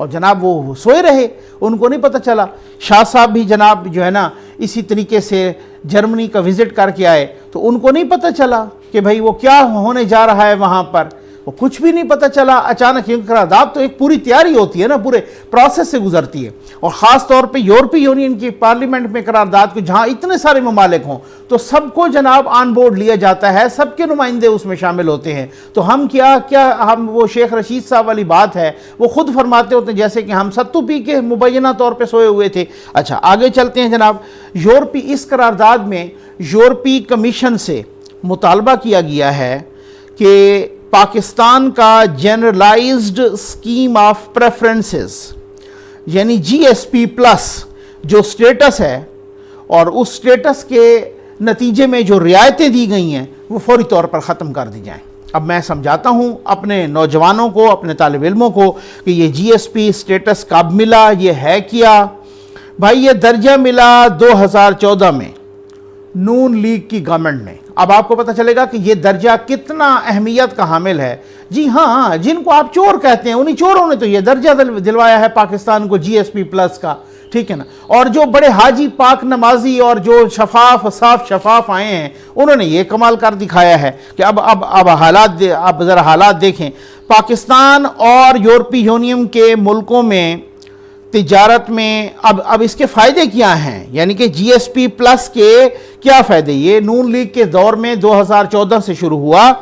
اور جناب وہ سوئے رہے، ان کو نہیں پتہ چلا۔ شاہ صاحب بھی جناب جو ہے نا اسی طریقے سے جرمنی کا وزٹ کر کے آئے، تو ان کو نہیں پتہ چلا کہ بھئی وہ کیا ہونے جا رہا ہے وہاں پر، وہ کچھ بھی نہیں پتہ چلا اچانک۔ یہ قرارداد تو ایک پوری تیاری ہوتی ہے نا، پورے پروسیس سے گزرتی ہے، اور خاص طور پہ یورپی یونین کی پارلیمنٹ میں قرارداد کو جہاں اتنے سارے ممالک ہوں تو سب کو جناب آن بورڈ لیا جاتا ہے، سب کے نمائندے اس میں شامل ہوتے ہیں۔ تو ہم ہم وہ شیخ رشید صاحب والی بات ہے وہ خود فرماتے ہوتے ہیں جیسے کہ ہم ستو پی کے مبینہ طور پہ سوئے ہوئے تھے۔ اچھا آگے چلتے ہیں جناب۔ اس قرارداد میں یورپی کمیشن سے مطالبہ کیا گیا ہے کہ پاکستان کا جنرلائزڈ اسکیم آف پریفرنسز یعنی جی ایس پی پلس جو سٹیٹس ہے، اور اس سٹیٹس کے نتیجے میں جو رعایتیں دی گئی ہیں وہ فوری طور پر ختم کر دی جائیں۔ اب میں سمجھاتا ہوں اپنے نوجوانوں کو، اپنے طالب علموں کو کہ یہ جی ایس پی سٹیٹس کب ملا، یہ ہے کیا۔ بھائی یہ درجہ ملا 2014 میں نون لیگ کی گورنمنٹ نے۔ اب آپ کو پتہ چلے گا کہ یہ درجہ کتنا اہمیت کا حامل ہے۔ جی ہاں، جن کو آپ چور کہتے ہیں انہی چوروں نے تو یہ درجہ دلوایا ہے پاکستان کو جی ایس پی پلس کا، ٹھیک ہے نا۔ اور جو بڑے حاجی پاک نمازی اور جو صاف شفاف آئے ہیں انہوں نے یہ کمال کر دکھایا ہے کہ اب ذرا حالات دیکھیں۔ پاکستان اور یورپی یونین کے ملکوں میں تجارت میں اب اس کے فائدے کیا ہیں، یعنی کہ جی ایس پی پلس کے کیا فائدے۔ یہ نون لیگ کے دور میں 2014 سے شروع ہوا،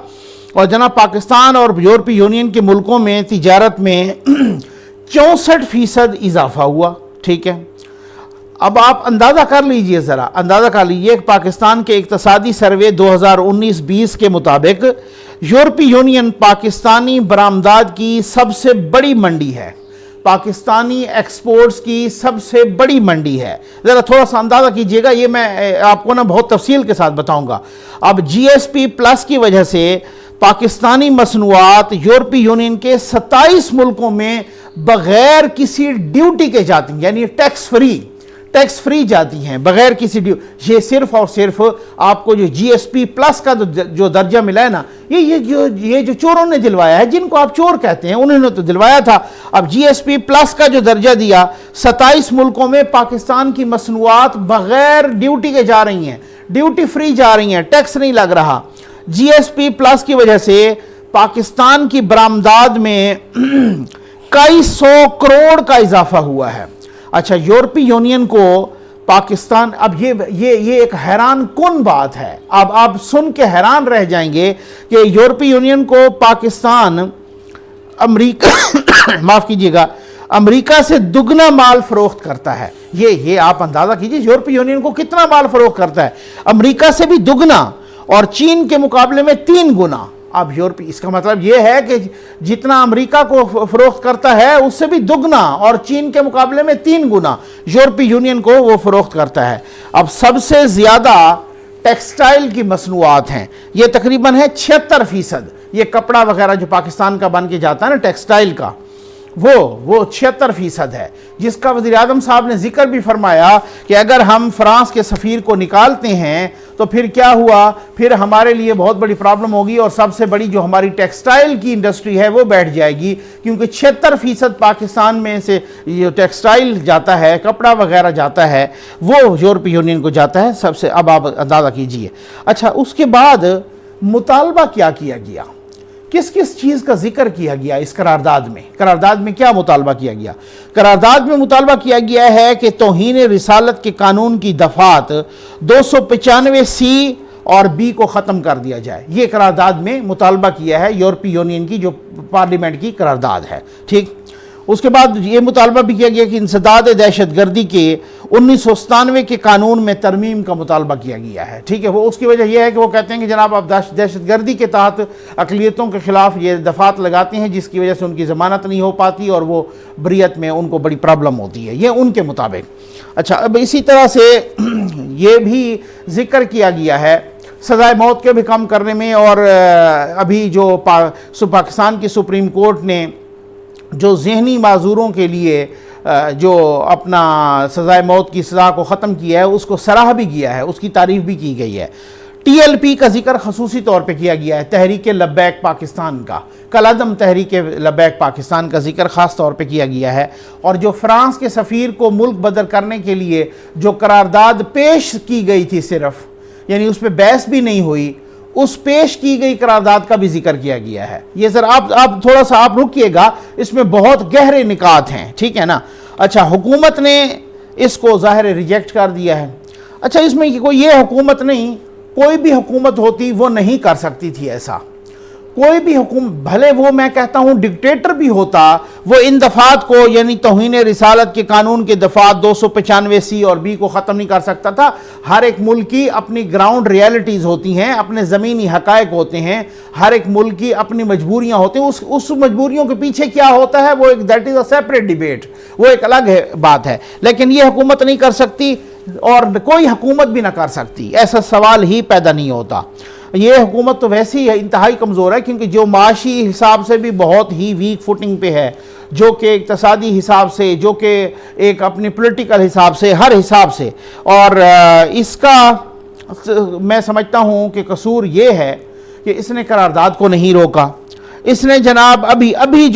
اور جناب پاکستان اور یورپی یونین کے ملکوں میں تجارت میں 64% اضافہ ہوا، ٹھیک ہے۔ اب آپ اندازہ کر لیجئے، ذرا اندازہ کر لیجئے کہ پاکستان کے اقتصادی سروے 2019-20 کے مطابق یورپی یونین پاکستانی برآمدات کی سب سے بڑی منڈی ہے، پاکستانی ایکسپورٹس کی سب سے بڑی منڈی ہے۔ ذرا تھوڑا سا اندازہ کیجئے گا، یہ میں آپ کو نا بہت تفصیل کے ساتھ بتاؤں گا۔ اب جی ایس پی پلس کی وجہ سے پاکستانی مصنوعات یورپی یونین کے 27 ملکوں میں بغیر کسی ڈیوٹی کے جاتی ہیں، یعنی ٹیکس فری جاتی ہیں بغیر کسی یہ صرف اور صرف آپ کو جو جی ایس پی پلس کا جو درجہ ملا ہے نا، یہ جو چوروں نے دلوایا ہے، جن کو آپ چور کہتے ہیں انہوں نے تو دلوایا تھا۔ اب جی ایس پی پلس کا جو درجہ دیا، 27 ملکوں میں پاکستان کی مصنوعات بغیر ڈیوٹی کے جا رہی ہیں، ڈیوٹی فری جا رہی ہیں، ٹیکس نہیں لگ رہا۔ جی ایس پی پلس کی وجہ سے پاکستان کی برآمدات میں کئی 100 کروڑ کا اضافہ ہوا ہے۔ اچھا یورپی یونین کو پاکستان، اب یہ ایک حیران کن بات ہے، اب آپ سن کے حیران رہ جائیں گے کہ یورپی یونین کو پاکستان امریکہ معاف کیجیے گا، امریکہ سے دگنا مال فروخت کرتا ہے۔ یہ آپ اندازہ کیجیے یورپی یونین کو کتنا مال فروخت کرتا ہے، امریکہ سے بھی دگنا، اور چین کے مقابلے میں 3 گنا۔ اب یورپی، اس کا مطلب یہ ہے کہ جتنا امریکہ کو فروخت کرتا ہے اس سے بھی دگنا، اور چین کے مقابلے میں 3 گنا یورپی یونین کو وہ فروخت کرتا ہے۔ اب سب سے زیادہ ٹیکسٹائل کی مصنوعات ہیں، یہ تقریباً ہے 76%۔ یہ کپڑا وغیرہ جو پاکستان کا بن کے جاتا ہے نا ٹیکسٹائل کا، وہ 76% ہے، جس کا وزیر اعظم صاحب نے ذکر بھی فرمایا کہ اگر ہم فرانس کے سفیر کو نکالتے ہیں تو پھر کیا ہوا، پھر ہمارے لیے بہت بڑی پرابلم ہوگی، اور سب سے بڑی جو ہماری ٹیکسٹائل کی انڈسٹری ہے وہ بیٹھ جائے گی، کیونکہ 76% پاکستان میں سے یہ ٹیکسٹائل جاتا ہے، کپڑا وغیرہ جاتا ہے، وہ یورپی یونین کو جاتا ہے سب سے۔ اب آپ اندازہ کیجئے۔ اچھا اس کے بعد مطالبہ کیا کیا گیا، کس چیز کا ذکر کیا گیا اس قرارداد میں کیا مطالبہ کیا گیا؟ قرارداد میں مطالبہ کیا گیا ہے کہ توہین رسالت کے قانون کی دفعات 295 سی اور بی کو ختم کر دیا جائے۔ یہ قرارداد میں مطالبہ کیا ہے یورپی یونین کی جو پارلیمنٹ کی قرارداد ہے، ٹھیک۔ اس کے بعد یہ مطالبہ بھی کیا گیا کہ انسداد دہشت گردی کے 1997 کے قانون میں ترمیم کا مطالبہ کیا گیا ہے، ٹھیک ہے۔ وہ اس کی وجہ یہ ہے کہ وہ کہتے ہیں کہ جناب آپ دہشت گردی کے تحت اقلیتوں کے خلاف یہ دفعات لگاتے ہیں، جس کی وجہ سے ان کی ضمانت نہیں ہو پاتی اور وہ بریت میں ان کو بڑی پرابلم ہوتی ہے، یہ ان کے مطابق۔ اچھا اب اسی طرح سے یہ بھی ذکر کیا گیا ہے سزائے موت کے بھی کم کرنے میں، اور ابھی جو پاکستان کی سپریم کورٹ نے جو ذہنی معذوروں کے لیے جو اپنا سزائے موت کی سزا کو ختم کیا ہے اس کو سراہ بھی کیا ہے، اس کی تعریف بھی کی گئی ہے، TLP کا ذکر خصوصی طور پہ کیا گیا ہے، تحریک لبیک پاکستان کا، کالعدم تحریک لبیک پاکستان کا ذکر خاص طور پہ کیا گیا ہے، اور جو فرانس کے سفیر کو ملک بدر کرنے کے لیے جو قرارداد پیش کی گئی تھی صرف، یعنی اس پہ بحث بھی نہیں ہوئی، اس پیش کی گئی قرارداد کا بھی ذکر کیا گیا ہے۔ یہ سر آپ تھوڑا سا آپ رکیے گا، اس میں بہت گہرے نکات ہیں، ٹھیک ہے نا۔ اچھا، حکومت نے اس کو ظاہر ریجیکٹ کر دیا ہے۔ اچھا، اس میں کوئی یہ حکومت نہیں، کوئی بھی حکومت ہوتی وہ نہیں کر سکتی تھی ایسا، کوئی بھی حکومت، بھلے وہ میں کہتا ہوں ڈکٹیٹر بھی ہوتا، وہ ان دفعات کو یعنی توہین رسالت کے قانون کے دفعات 295C اور B کو ختم نہیں کر سکتا تھا۔ ہر ایک ملک کی اپنی گراؤنڈ ریالٹیز ہوتی ہیں، اپنے زمینی حقائق ہوتے ہیں، ہر ایک ملک کی اپنی مجبوریاں ہوتی ہیں، اس مجبوریوں کے پیچھے کیا ہوتا ہے وہ ایک that is a separate debate, وہ ایک الگ بات ہے، لیکن یہ حکومت نہیں کر سکتی اور کوئی حکومت بھی نہ کر سکتی، ایسا سوال ہی پیدا نہیں ہوتا۔ یہ حکومت تو ویسی ہی انتہائی کمزور ہے، کیونکہ جو معاشی حساب سے بھی بہت ہی ویک فوٹنگ پہ ہے، جو کہ اقتصادی حساب سے، جو کہ ایک اپنی پولیٹیکل حساب سے، ہر حساب سے، اور اس کا میں سمجھتا ہوں کہ قصور یہ ہے کہ اس نے قرارداد کو نہیں روکا۔ اس نے جناب ابھی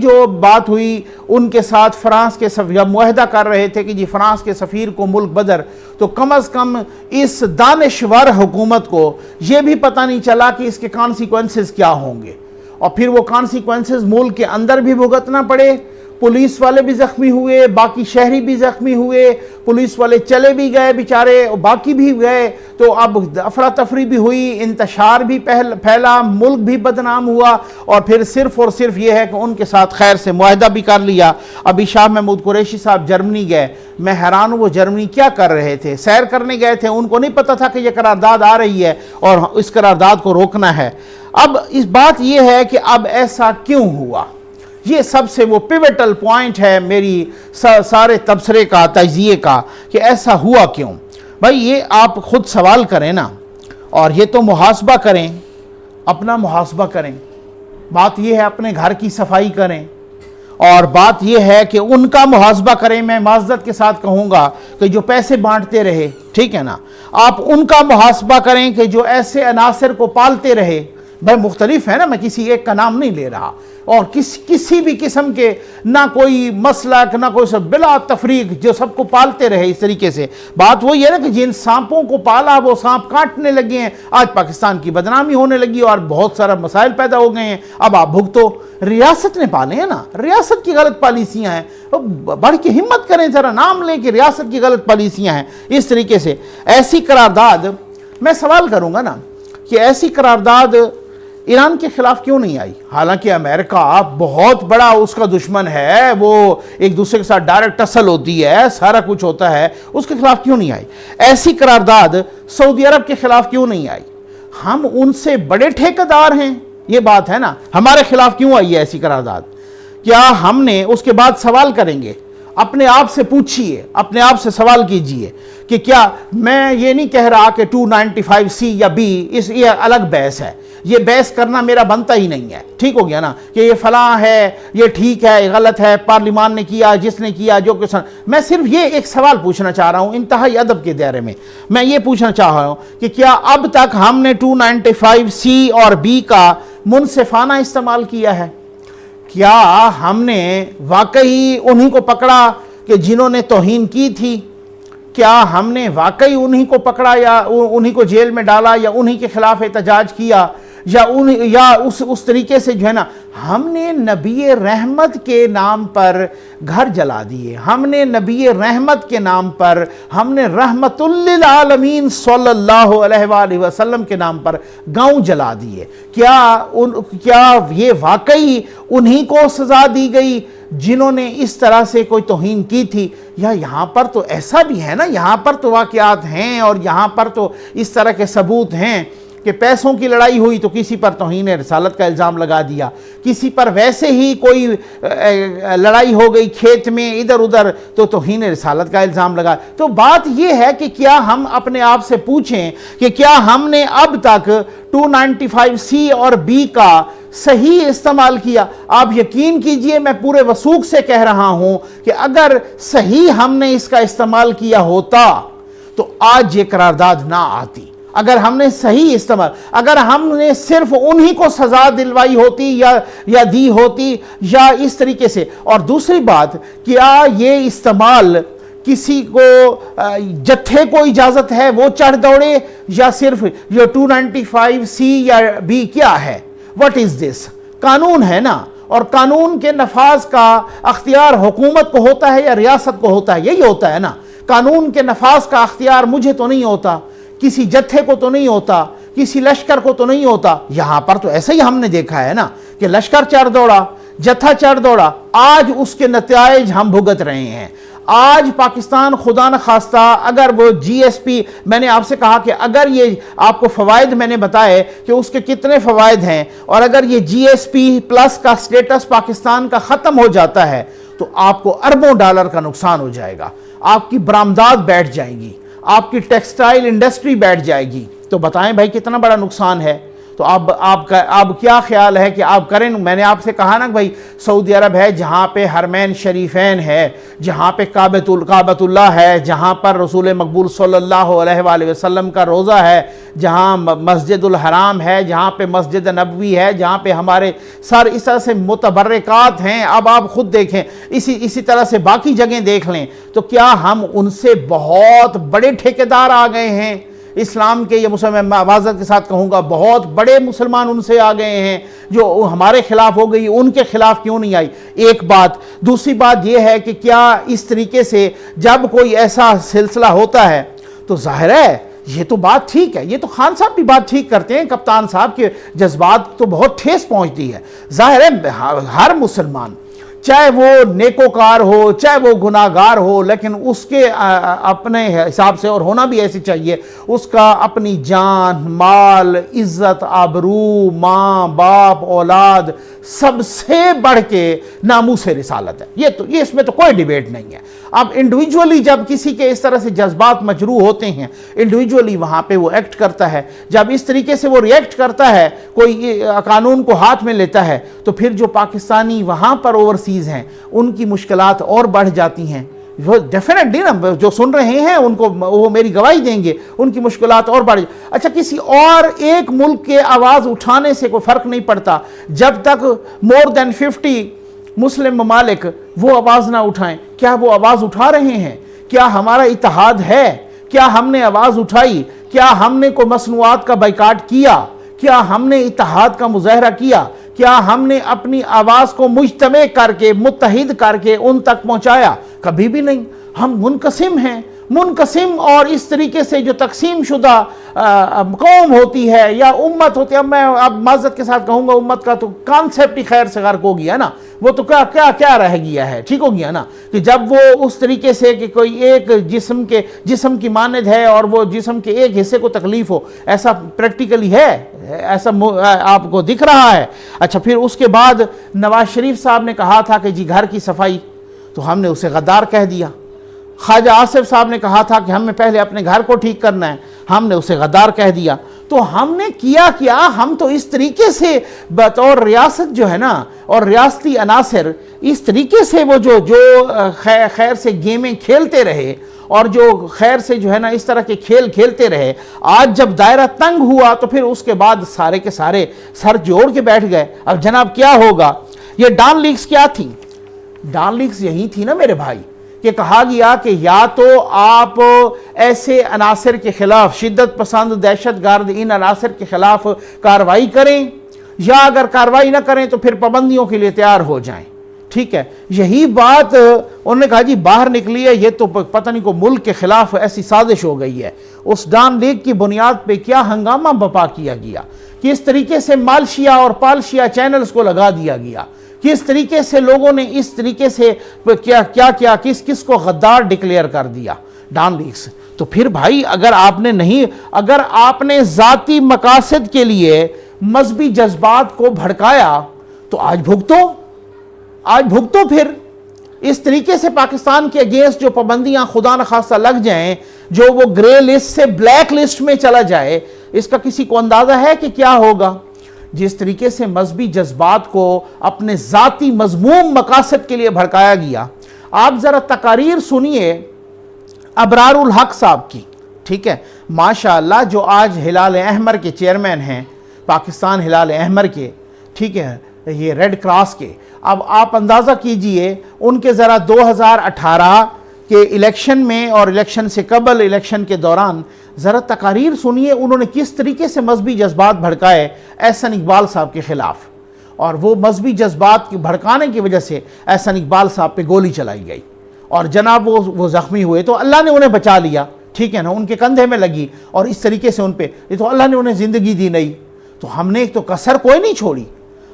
جو بات ہوئی ان کے ساتھ فرانس کے جب معاہدہ کر رہے تھے کہ جی فرانس کے سفیر کو ملک بدر، تو کم از کم اس دانشور حکومت کو یہ بھی پتہ نہیں چلا کہ اس کے کانسیکوینسز کیا ہوں گے، اور پھر وہ کانسیکوینسز ملک کے اندر بھی بھگتنا پڑے، پولیس والے بھی زخمی ہوئے، باقی شہری بھی زخمی ہوئے، پولیس والے چلے بھی گئے بیچارے، باقی بھی گئے، تو اب افراتفری بھی ہوئی، انتشار بھی پھیلا، ملک بھی بدنام ہوا، اور پھر صرف اور صرف یہ ہے کہ ان کے ساتھ خیر سے معاہدہ بھی کر لیا۔ ابھی شاہ محمود قریشی صاحب جرمنی گئے، میں حیران ہوں وہ جرمنی کیا کر رہے تھے، سیر کرنے گئے تھے، ان کو نہیں پتا تھا کہ یہ قرارداد آ رہی ہے اور اس قرارداد کو روکنا ہے۔ اب اس بات یہ ہے کہ اب ایسا کیوں ہوا، یہ سب سے وہ پیوٹل پوائنٹ ہے میری سارے تبصرے کا، تجزیے کا، کہ ایسا ہوا کیوں۔ بھائی یہ آپ خود سوال کریں نا، اور یہ تو محاسبہ کریں، اپنا محاسبہ کریں، بات یہ ہے اپنے گھر کی صفائی کریں، اور بات یہ ہے کہ ان کا محاسبہ کریں۔ میں معذرت کے ساتھ کہوں گا کہ جو پیسے بانٹتے رہے، ٹھیک ہے نا، آپ ان کا محاسبہ کریں کہ جو ایسے عناصر کو پالتے رہے، بھائی مختلف ہے نا، میں کسی ایک کا نام نہیں لے رہا، اور کسی بھی قسم کے نہ کوئی مسلک نہ کوئی سب، بلا تفریق جو سب کو پالتے رہے اس طریقے سے۔ بات وہی ہے نا کہ جن سانپوں کو پالا وہ سانپ کاٹنے لگے ہیں، آج پاکستان کی بدنامی ہونے لگی اور بہت سارا مسائل پیدا ہو گئے ہیں، اب آپ بھگتو۔ ریاست نے پالے ہیں نا، ریاست کی غلط پالیسیاں ہیں، بڑھ کے ہمت کریں، ذرا نام لیں کہ ریاست کی غلط پالیسیاں ہیں۔ اس طریقے سے ایسی قرارداد، میں سوال کروں گا نا کہ ایسی قرارداد ایران کے خلاف کیوں نہیں آئی؟ حالانکہ امریکہ بہت بڑا اس کا دشمن ہے، وہ ایک دوسرے کے ساتھ ڈائریکٹ ٹسل ہوتی ہے، سارا کچھ ہوتا ہے، اس کے خلاف کیوں نہیں آئی؟ ایسی قرارداد سعودی عرب کے خلاف کیوں نہیں آئی؟ ہم ان سے بڑے ٹھیکیدار ہیں، یہ بات ہے نا، ہمارے خلاف کیوں آئی ہے ایسی قرارداد؟ کیا ہم نے اس کے بعد سوال کریں گے، اپنے آپ سے پوچھئے، اپنے آپ سے سوال کیجئے کہ کیا، میں یہ نہیں کہہ رہا کہ 295C یا B یہ الگ بحث ہے، یہ بحث کرنا میرا بنتا ہی نہیں ہے، ٹھیک ہو گیا نا، کہ یہ فلاں ہے، یہ ٹھیک ہے، یہ غلط ہے، پارلیمان نے کیا، جس نے کیا، جو کسان۔ میں صرف یہ ایک سوال پوچھنا چاہ رہا ہوں انتہائی ادب کے دائرے میں یہ پوچھنا چاہ رہا ہوں کہ کیا اب تک ہم نے 295C اور B کا منصفانہ استعمال کیا ہے؟ کیا ہم نے واقعی انہی کو پکڑا کہ جنہوں نے توہین کی تھی؟ کیا ہم نے واقعی انہی کو پکڑا یا انہی کو جیل میں ڈالا یا انہی کے خلاف احتجاج کیا یا اس طریقے سے جو ہے نا، ہم نے نبی رحمت کے نام پر گھر جلا دیے، ہم نے نبی رحمت کے نام پر، ہم نے رحمت للعالمین صلی اللہ علیہ وآلہ وسلم کے نام پر گاؤں جلا دیے۔ کیا یہ واقعی انہی کو سزا دی گئی جنہوں نے اس طرح سے کوئی توہین کی تھی؟ یا یہاں پر تو ایسا بھی ہے نا، یہاں پر تو واقعات ہیں اور یہاں پر تو اس طرح کے ثبوت ہیں کہ پیسوں کی لڑائی ہوئی تو کسی پر توہین رسالت کا الزام لگا دیا، کسی پر ویسے ہی کوئی لڑائی ہو گئی کھیت میں ادھر ادھر تو توہین رسالت کا الزام لگا۔ تو بات یہ ہے کہ کیا ہم اپنے آپ سے پوچھیں کہ کیا ہم نے اب تک 295C اور B کا صحیح استعمال کیا؟ آپ یقین کیجئے میں پورے وثوق سے کہہ رہا ہوں کہ اگر صحیح ہم نے اس کا استعمال کیا ہوتا تو آج یہ قرارداد نہ آتی، اگر ہم نے صحیح استعمال، اگر ہم نے صرف انہی کو سزا دلوائی ہوتی یا دی ہوتی یا اس طریقے سے. اور دوسری بات، کیا یہ استعمال کسی کو جتھے کو اجازت ہے وہ چڑھ دوڑے، یا صرف یہ 295C یا B کیا ہے؟ what is this؟ قانون ہے نا، اور قانون کے نفاذ کا اختیار حکومت کو ہوتا ہے یا ریاست کو ہوتا ہے؟ یہی ہوتا ہے نا. قانون کے نفاذ کا اختیار مجھے تو نہیں ہوتا، کسی جتھے کو تو نہیں ہوتا، کسی لشکر کو تو نہیں ہوتا. یہاں پر تو ایسے ہی ہم نے دیکھا ہے نا کہ لشکر چڑھ دوڑا، جتھا چڑھ دوڑا، آج اس کے نتائج ہم بھگت رہے ہیں. آج پاکستان خدا نخواستہ اگر وہ GSP، میں نے آپ سے کہا کہ اگر یہ آپ کو فوائد میں نے بتائے کہ اس کے کتنے فوائد ہیں، اور اگر یہ GSP+ کا سٹیٹس پاکستان کا ختم ہو جاتا ہے تو آپ کو اربوں ڈالر کا نقصان ہو جائے گا. آپ کی برآمدات بیٹھ جائیں گی، آپ کی ٹیکسٹائل انڈسٹری بیٹھ جائے گی. تو بتائیں بھائی کتنا بڑا نقصان ہے. تو اب کیا خیال ہے کہ آپ کریں؟ میں نے آپ سے کہا نا بھائی، سعودی عرب ہے جہاں پہ حرمین شریفین ہے، جہاں پہ کعبۃ اللہ ہے، جہاں پر رسول مقبول صلی اللہ علیہ وآلہ وسلم کا روضہ ہے، جہاں مسجد الحرام ہے، جہاں پہ مسجد نبوی ہے، جہاں پہ ہمارے اس طرح سے متبرکات ہیں. اب آپ خود دیکھیں، اسی طرح سے باقی جگہیں دیکھ لیں. تو کیا ہم ان سے بہت بڑے ٹھیکیدار آ گئے ہیں اسلام کے؟ یہ مسلمان، میں معذرت کے ساتھ کہوں گا، بہت بڑے مسلمان ان سے آ گئے ہیں جو ہمارے خلاف ہو گئی، ان کے خلاف کیوں نہیں آئی؟ ایک بات. دوسری بات یہ ہے کہ کیا اس طریقے سے جب کوئی ایسا سلسلہ ہوتا ہے تو ظاہر ہے یہ تو بات ٹھیک ہے، یہ تو خان صاحب بھی بات ٹھیک کرتے ہیں، کپتان صاحب کے جذبات تو بہت ٹھیس پہنچتی ہے. ظاہر ہے ہر مسلمان، چاہے وہ نیکوکار ہو چاہے وہ گناہگار ہو، لیکن اس کے اپنے حساب سے، اور ہونا بھی ایسے چاہیے، اس کا اپنی جان، مال، عزت، آبرو، ماں باپ، اولاد، سب سے بڑھ کے ناموس رسالت ہے. یہ اس میں تو کوئی ڈیبیٹ نہیں ہے. اب انڈیویجولی جب کسی کے اس طرح سے جذبات مجروح ہوتے ہیں، انڈیویجولی وہاں پہ وہ ایکٹ کرتا ہے. جب اس طریقے سے وہ ریئیکٹ کرتا ہے، کوئی قانون کو ہاتھ میں لیتا ہے، تو پھر جو پاکستانی وہاں پر اوورسیز ہیں ان کی مشکلات اور بڑھ جاتی ہیں. وہ ڈیفینیٹلی نا، جو سن رہے ہیں ان کو وہ میری گواہی دیں گے، ان کی مشکلات اور بڑھ جاتی. اچھا، کسی اور ایک ملک کے آواز اٹھانے سے کوئی فرق نہیں پڑتا جب تک مور دین 50 مسلم ممالک وہ آواز نہ اٹھائیں. کیا وہ آواز اٹھا رہے ہیں؟ کیا ہمارا اتحاد ہے؟ کیا ہم نے آواز اٹھائی؟ کیا ہم نے کوئی مصنوعات کا بائیکاٹ کیا؟ کیا ہم نے اتحاد کا مظاہرہ کیا؟ کیا ہم نے اپنی آواز کو مجتمع کر کے، متحد کر کے ان تک پہنچایا؟ کبھی بھی نہیں. ہم منقسم ہیں، منقسم، اور اس طریقے سے جو تقسیم شدہ قوم ہوتی ہے یا امت ہوتی ہے. اب معذرت کے ساتھ کہوں گا، امت کا تو کانسیپٹ ہی خیر سے غرق ہو گیا نا. وہ تو کیا رہ گیا ہے، ٹھیک ہو گیا نا، کہ جب وہ اس طریقے سے کہ کوئی ایک جسم کی مانند ہے اور وہ جسم کے ایک حصے کو تکلیف ہو. ایسا پریکٹیکلی ہے؟ ایسا آپ کو دکھ رہا ہے؟ اچھا، پھر اس کے بعد نواز شریف صاحب نے کہا تھا کہ جی گھر کی صفائی، تو ہم نے اسے غدار کہہ دیا. خواجہ آصف صاحب نے کہا تھا کہ ہمیں پہلے اپنے گھر کو ٹھیک کرنا ہے، ہم نے اسے غدار کہہ دیا. تو ہم نے کیا ہم تو اس طریقے سے بطور ریاست جو ہے نا، اور ریاستی عناصر اس طریقے سے وہ جو خیر سے گیمیں کھیلتے رہے، اور جو خیر سے جو ہے نا اس طرح کے کھیل کھیلتے رہے. آج جب دائرہ تنگ ہوا تو پھر اس کے بعد سارے کے سارے سر جوڑ کے بیٹھ گئے. اب جناب کیا ہوگا؟ یہ ڈان لیگز کیا تھی؟ ڈان لیگز یہی تھی نا میرے بھائی، کہ کہا گیا کہ یا تو آپ ایسے عناصر کے خلاف، شدت پسند، دہشت گرد، ان عناصر کے خلاف کارروائی کریں، یا اگر کارروائی نہ کریں تو پھر پابندیوں کے لیے تیار ہو جائیں. ٹھیک ہے، یہی بات انہوں نے کہا جی باہر نکلی ہے، یہ تو پتہ نہیں کو ملک کے خلاف ایسی سازش ہو گئی ہے. اس ڈان لیگ کی بنیاد پہ کیا ہنگامہ بپا کیا گیا، کس طریقے سے مالشیا اور پالشیا چینلز کو لگا دیا گیا، کس طریقے سے لوگوں نے اس طریقے سے کیا کس کو غدار ڈکلیئر کر دیا ڈان لیگز. تو پھر بھائی اگر آپ نے ذاتی مقاصد کے لیے مذہبی جذبات کو بھڑکایا تو آج بھگتو پھر. اس طریقے سے پاکستان کے اگینسٹ جو پابندیاں خدا نخواستہ لگ جائیں، جو وہ گرے لسٹ سے بلیک لسٹ میں چلا جائے، اس کا کسی کو اندازہ ہے کہ کیا ہوگا؟ جس طریقے سے مذہبی جذبات کو اپنے ذاتی مذموم مقاصد کے لیے بھڑکایا گیا. آپ ذرا تقاریر سنیے ابرار الحق صاحب کی. ٹھیک ہے، ماشاءاللہ جو آج ہلال احمر کے چیئرمین ہیں، پاکستان ہلال احمر کے، ٹھیک ہے، یہ ریڈ کراس کے، اب آپ اندازہ کیجئے ان کے ذرا 2018 کے الیکشن میں اور الیکشن سے قبل الیکشن کے دوران ذرا تقاریر سنیے انہوں نے کس طریقے سے مذہبی جذبات بھڑکائے احسن اقبال صاحب کے خلاف، اور وہ مذہبی جذبات کی بھڑکانے کی وجہ سے احسن اقبال صاحب پہ گولی چلائی گئی اور جناب وہ زخمی ہوئے، تو اللہ نے انہیں بچا لیا، ٹھیک ہے نا، ان کے کندھے میں لگی اور اس طریقے سے ان پہ، یہ تو اللہ نے انہیں زندگی دی نہیں، تو ہم نے تو کسر کوئی نہیں چھوڑی،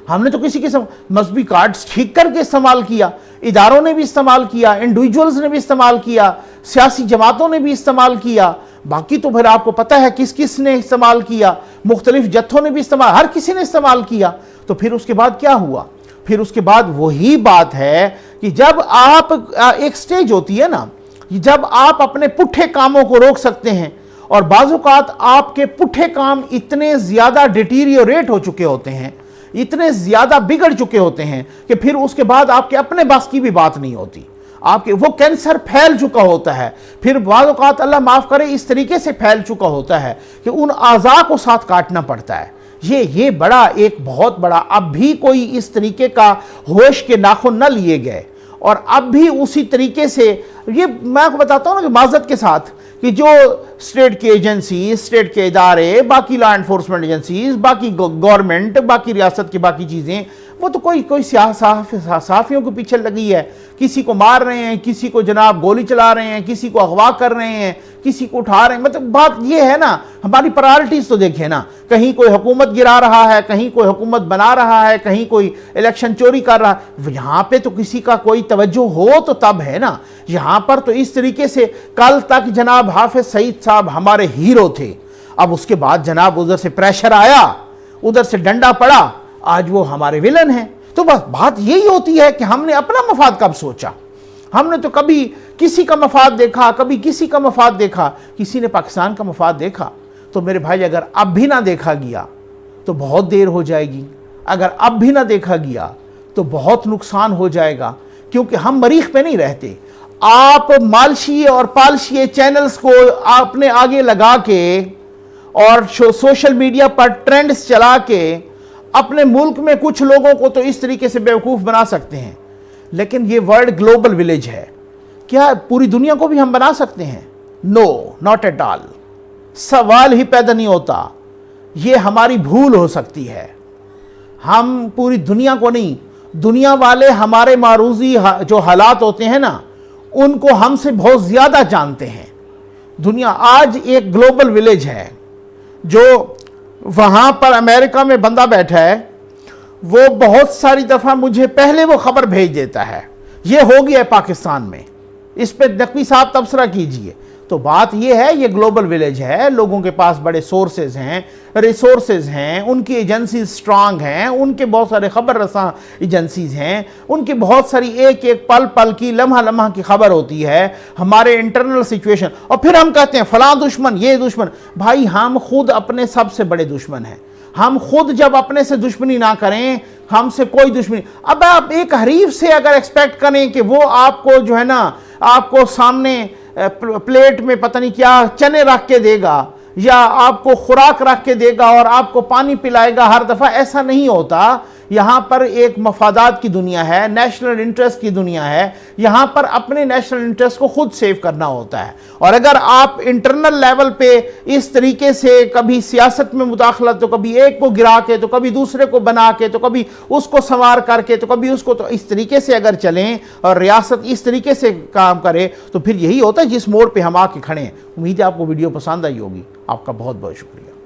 ہم نے تو کسی قسم مذہبی کارڈز ٹھیک کر کے استعمال کیا، اداروں نے بھی استعمال کیا، انڈیویجولز نے بھی استعمال کیا، سیاسی جماعتوں نے بھی استعمال کیا، باقی تو پھر آپ کو پتہ ہے کس کس نے استعمال کیا، مختلف جتھوں نے بھی استعمال، ہر کسی نے استعمال کیا، تو پھر اس کے بعد کیا ہوا؟ پھر اس کے بعد وہی بات ہے کہ جب آپ ایک سٹیج ہوتی ہے نا، جب آپ اپنے پٹھے کاموں کو روک سکتے ہیں، اور بعض اوقات آپ کے پٹھے کام اتنے زیادہ ڈیٹیریوریٹ ہو چکے ہوتے ہیں، اتنے زیادہ بگڑ چکے ہوتے ہیں کہ پھر اس کے بعد آپ کے اپنے بس کی بھی بات نہیں ہوتی، آپ کے وہ کینسر پھیل چکا ہوتا ہے، پھر بعض اوقات اللہ معاف کرے اس طریقے سے پھیل چکا ہوتا ہے کہ ان اعضاء کو ساتھ کاٹنا پڑتا ہے۔ یہ بڑا ایک بہت بڑا، اب بھی کوئی اس طریقے کا ہوش کے ناخن نہ لیے گئے، اور اب بھی اسی طریقے سے، یہ میں آپ کو بتاتا ہوں نا کہ معذرت کے ساتھ کہ جو اسٹیٹ کی ایجنسی، اسٹیٹ کے ادارے، باقی لا انفورسمنٹ ایجنسیز، باقی گورنمنٹ، باقی ریاست کی باقی چیزیں، وہ تو کوئی صحافیوں کے پیچھے لگی ہے، کسی کو مار رہے ہیں، کسی کو جناب گولی چلا رہے ہیں، کسی کو اغوا کر رہے ہیں، کسی کو اٹھا رہے ہیں، مطلب بات یہ ہے نا، ہماری پرائرٹیز تو دیکھیں نا، کہیں کوئی حکومت گرا رہا ہے، کہیں کوئی حکومت بنا رہا ہے، کہیں کوئی الیکشن چوری کر رہا ہے، یہاں پہ تو کسی کا کوئی توجہ ہو تو تب ہے نا، یہاں پر تو اس طریقے سے کل تک جناب حافظ سعید صاحب ہمارے ہیرو تھے، اب اس کے بعد جناب ادھر سے پریشر آیا، ادھر سے ڈنڈا پڑا، آج وہ ہمارے ولن ہیں۔ تو بس بات یہی ہوتی ہے کہ ہم نے اپنا مفاد کب سوچا؟ ہم نے تو کبھی کسی کا مفاد دیکھا، کبھی کسی کا مفاد دیکھا، کسی نے پاکستان کا مفاد دیکھا؟ تو میرے بھائی اگر اب بھی نہ دیکھا گیا تو بہت دیر ہو جائے گی، اگر اب بھی نہ دیکھا گیا تو بہت نقصان ہو جائے گا، کیونکہ ہم مریخ پہ نہیں رہتے۔ آپ مالشی اور پالشی چینلز کو اپنے آگے لگا کے اور سوشل میڈیا پر ٹرینڈز چلا کے اپنے ملک میں کچھ لوگوں کو تو اس طریقے سے بیوقوف بنا سکتے ہیں، لیکن یہ ورلڈ گلوبل ولیج ہے، کیا پوری دنیا کو بھی ہم بنا سکتے ہیں؟ نو، ناٹ ایٹ آل، سوال ہی پیدا نہیں ہوتا، یہ ہماری بھول ہو سکتی ہے، ہم پوری دنیا کو نہیں، دنیا والے ہمارے معروضی جو حالات ہوتے ہیں نا ان کو ہم سے بہت زیادہ جانتے ہیں۔ دنیا آج ایک گلوبل ولیج ہے، جو وہاں پر امریکہ میں بندہ بیٹھا ہے، وہ بہت ساری دفعہ مجھے پہلے وہ خبر بھیج دیتا ہے یہ ہو گیا ہے پاکستان میں، اس پہ نقوی صاحب تبصرہ کیجئے۔ تو بات یہ ہے، یہ گلوبل ولیج ہے، لوگوں کے پاس بڑے سورسز ہیں، ریسورسز ہیں، ان کی ایجنسیز سٹرانگ ہیں، ان کے بہت سارے خبر رساں ایجنسیز ہیں، ان کی بہت ساری ایک ایک پل پل کی، لمحہ لمحہ کی خبر ہوتی ہے، ہمارے انٹرنل سچویشن، اور پھر ہم کہتے ہیں فلاں دشمن، یہ دشمن۔ بھائی ہم خود اپنے سب سے بڑے دشمن ہیں، ہم خود جب اپنے سے دشمنی نہ کریں، ہم سے کوئی دشمنی، اب آپ ایک حریف سے اگر ایکسپیکٹ کریں کہ وہ آپ کو جو ہے نا، آپ کو سامنے پلیٹ میں پتہ نہیں کیا چنے رکھ کے دے گا، یا آپ کو خوراک رکھ کے دے گا اور آپ کو پانی پلائے گا ہر دفعہ، ایسا نہیں ہوتا۔ یہاں پر ایک مفادات کی دنیا ہے، نیشنل انٹرسٹ کی دنیا ہے، یہاں پر اپنے نیشنل انٹرسٹ کو خود سیو کرنا ہوتا ہے، اور اگر آپ انٹرنل لیول پہ اس طریقے سے کبھی سیاست میں مداخلت، تو کبھی ایک کو گرا کے، تو کبھی دوسرے کو بنا کے، تو کبھی اس کو سنوار کر کے، تو کبھی اس کو، تو اس طریقے سے اگر چلیں اور ریاست اس طریقے سے کام کرے تو پھر یہی ہوتا ہے جس موڑ پہ ہم آ کے کھڑے ہیں۔ امید ہے آپ کو ویڈیو پسند آئی ہوگی، آپ کا بہت بہت شکریہ۔